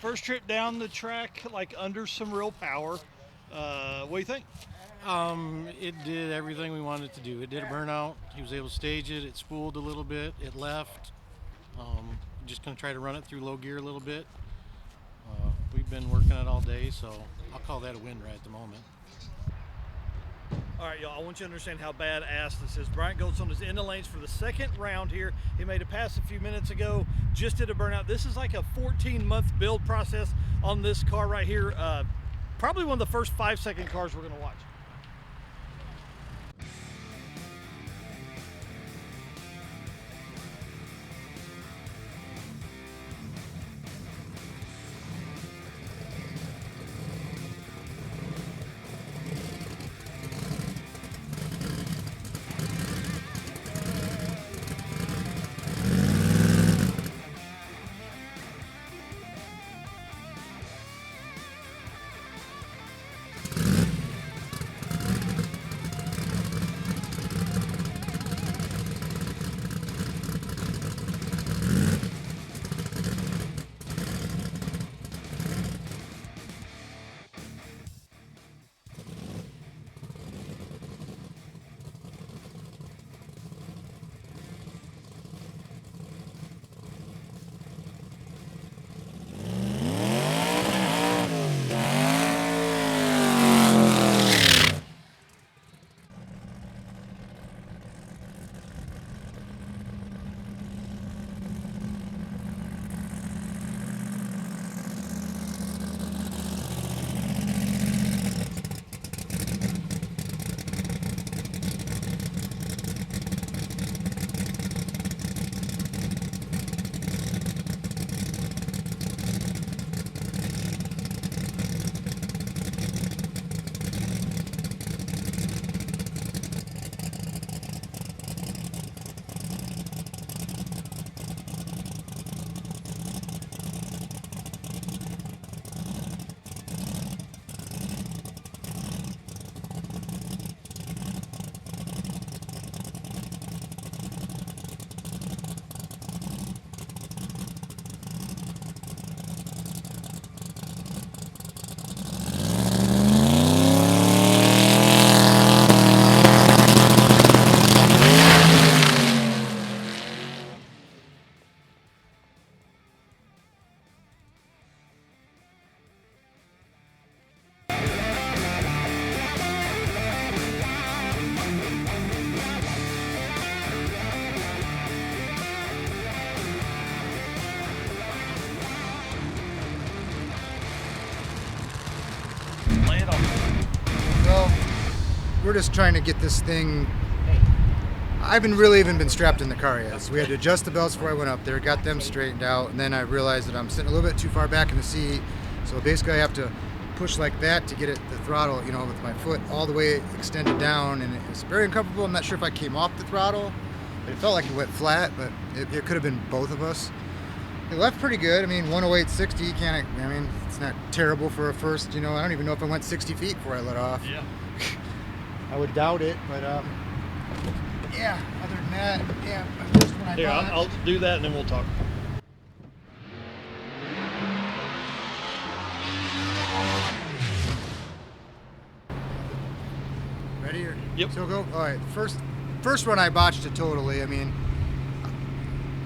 First trip down the track, like under some real power. What do you think? It did everything we wanted it to do. It did a burnout. He was able to stage it. It spooled a little bit. It left. Just going to try to run it through low gear a little bit. We've been working it all day, so I'll call that a win right at the moment. All right, y'all, I want you to understand how badass this is. Bryant Goldstone is in the lanes for the second round here. He made a pass a few minutes ago, just did a burnout. This is like a 14-month build process on this car right here. Probably one of the first 5-second cars we're going to watch. We're just trying to get this thing. I haven't really even been strapped in the car yet. So we had to adjust the belts before I went up there, got them straightened out, and then I realized that I'm sitting a little bit too far back in the seat. So basically I have to push like that to get it the throttle, with my foot all the way extended down, and it's very uncomfortable. I'm not sure if I came off the throttle, but it felt like it went flat, but it could have been both of us. It left pretty good. I mean, 108.60, it's not terrible for a first, I don't even know if I went 60 feet before I let off. Yeah. I would doubt it, but yeah, other than that, yeah, my first one I Here, bought. I'll do that and then we'll talk. Ready? Yep. So go. All right. First run I botched it totally. I mean,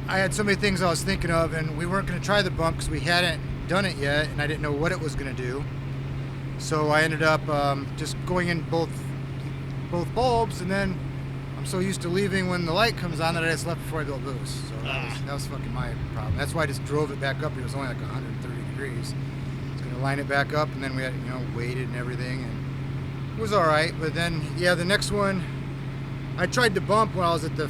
I had so many things I was thinking of, and we weren't going to try the bump because we hadn't done it yet, and I didn't know what it was going to do. So I ended up just going in both bulbs, and then I'm so used to leaving when the light comes on that I just left before I built boost. So that was fucking my problem. That's why I just drove it back up. It was only like 130 degrees. I was gonna line it back up, and then we had waited and everything, and it was all right. But then the next one, I tried to bump when I was at the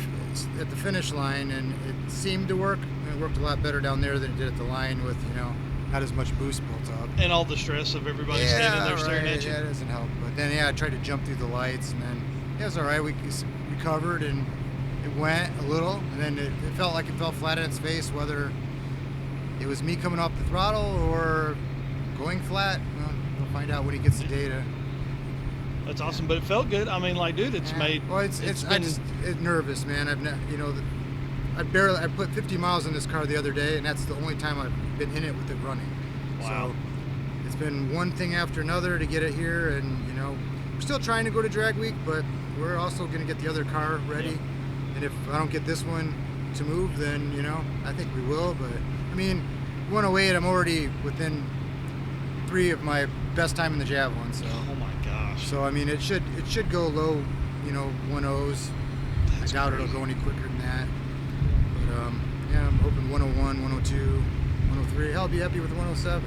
finish line, and it seemed to work. It worked a lot better down there than it did at the line with not as much boost built up. And all the stress of everybody standing there staring at you. Yeah, it doesn't help. But then, I tried to jump through the lights, and then, it was all right. We recovered, and it went a little, and then it felt like it fell flat on its face, whether it was me coming off the throttle or going flat. Well, we'll find out when he gets the data. That's awesome, but it felt good. I mean, like, dude, it's made. Well, it's nervous, man. I put 50 miles in this car the other day, and that's the only time I've been in it with it running. Wow. So it's been one thing after another to get it here, and you know, we're still trying to go to drag week, but we're also going to get the other car ready. Yep. And if I don't get this one to move, then you know, I think we will. But I mean, 108, I'm already within 3 of my best time in the Javelin. So. Oh my gosh. So I mean, it should go low, you know, 1.0s. I doubt crazy. it'll go any quicker than that. But yeah, I'm hoping 101, 102, 103. Hell, I'll be happy with 107.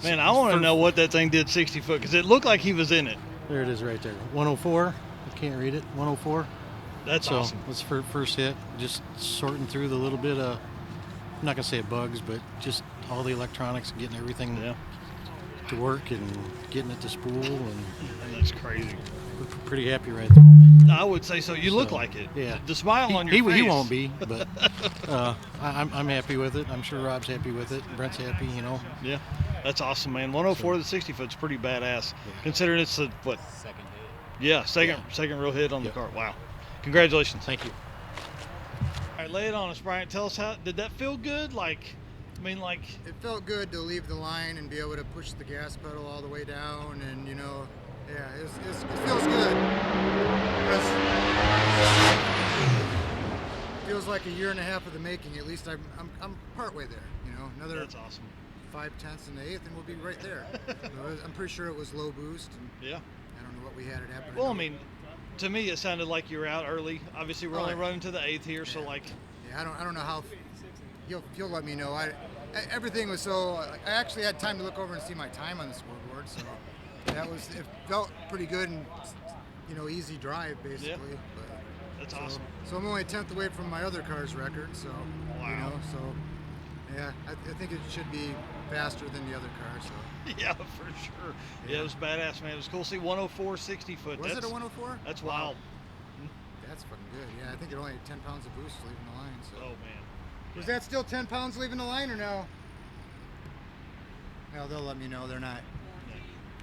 Man, I want to know what that thing did 60 foot because it looked like he was in it. There it is right there. 104. I can't read it. 104. That's So awesome. that's first hit. Just sorting through the little bit of, I'm not gonna say bugs, but just all the electronics, getting everything Yeah, to work and getting it to spool, and that's crazy. we're pretty happy right there. I would say so. You look So, like it. yeah. The smile on your He face. won't be, but I'm happy with it. I'm sure Rob's happy with it. Brent's happy, you know. Yeah, that's awesome, man. 104 to the 60 foot's pretty badass, considering it's the what? Second hit. Yeah, second real hit on the Yep. car. Wow, congratulations. Thank you. All right, lay it on us, Bryant. Tell us how did that feel good? Like, I mean, like, It felt good to leave the line and be able to push the gas pedal all the way down, and you know, yeah, it feels good. Feels like a year and a half of the making. At least I'm partway there. You know, another that's awesome. 0.5 in the eighth, and we'll be right there. So I'm pretty sure it was low boost, and Yeah. I don't know what we had it happen. Well, I mean, to me, it sounded like you were out early. Obviously, we're only Right. running to the 8th here, so like, yeah, I don't know how. You'll let me know. Everything was so. I actually had time to look over and see my time on the scoreboard, so it felt pretty good and you know easy drive basically. Yeah. But, that's so, awesome. So I'm only a tenth away from my other car's record. So Wow. you know, so yeah, I think it should be faster than the other car. So Yeah, for sure. Yeah, it was badass, man. It was cool to see 104 60 foot. was That's it a 104? That's Wow. wild. That's fucking good. Yeah, I think it only had 10 pounds of boost leaving the line. So Oh man. was that still 10 pounds leaving the line or no? Well, they'll let me know. They're not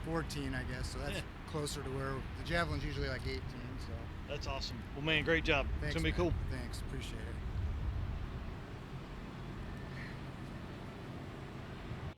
14, I guess. So that's Yeah. closer to where the Javelin's usually like 18. So That's awesome. Well, man, great job. thanks, It's gonna be man. cool. Thanks, appreciate it.